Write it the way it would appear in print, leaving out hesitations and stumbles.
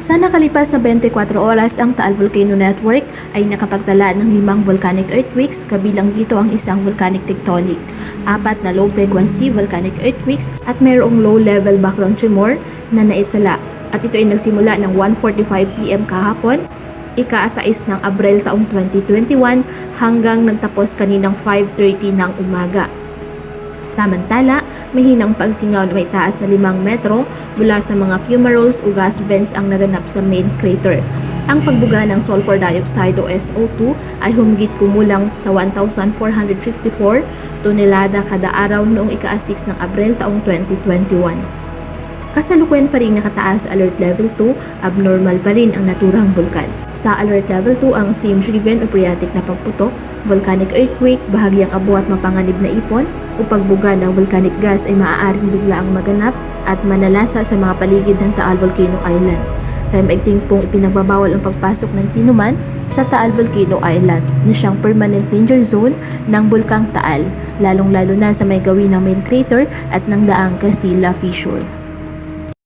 Sa nakalipas na 24 oras, ang Taal Volcano Network ay nakapagtala ng 5 volcanic earthquakes, kabilang dito ang isang volcanic tectonic, 4 na low-frequency volcanic earthquakes at mayroong low-level background tremor na naitala. At ito ay nagsimula ng 1:45 PM kahapon, ika-6 ng Abril taong 2021 hanggang nagtapos kaninang 5:30 ng umaga. Samantala, mahinang pagsingaw na may taas na 5 metro mula sa mga fumaroles o gas vents ang naganap sa main crater. Ang pagbuga ng sulfur dioxide o SO2 ay humigit kumulang sa 1,454 tonelada kada araw noong ika-6 ng Abril taong 2021. Kasalukuyan pa rin nakataas sa Alert Level 2, abnormal pa rin ang naturang bulkan. Sa Alert Level 2 ang steam-driven o phreatic na pagputok, volcanic earthquake, bahagyang abo at mapanganib na ipon o pagbuga ng volcanic gas ay maaaring biglaang maganap at manalasa sa mga paligid ng Taal Volcano Island. Kaya maigting pong ipinagbabawal ang pagpasok ng sinuman sa Taal Volcano Island na siyang permanent danger zone ng Bulkang Taal, lalong-lalo na sa may gawin ng main crater at ng daang Castilla Fissure.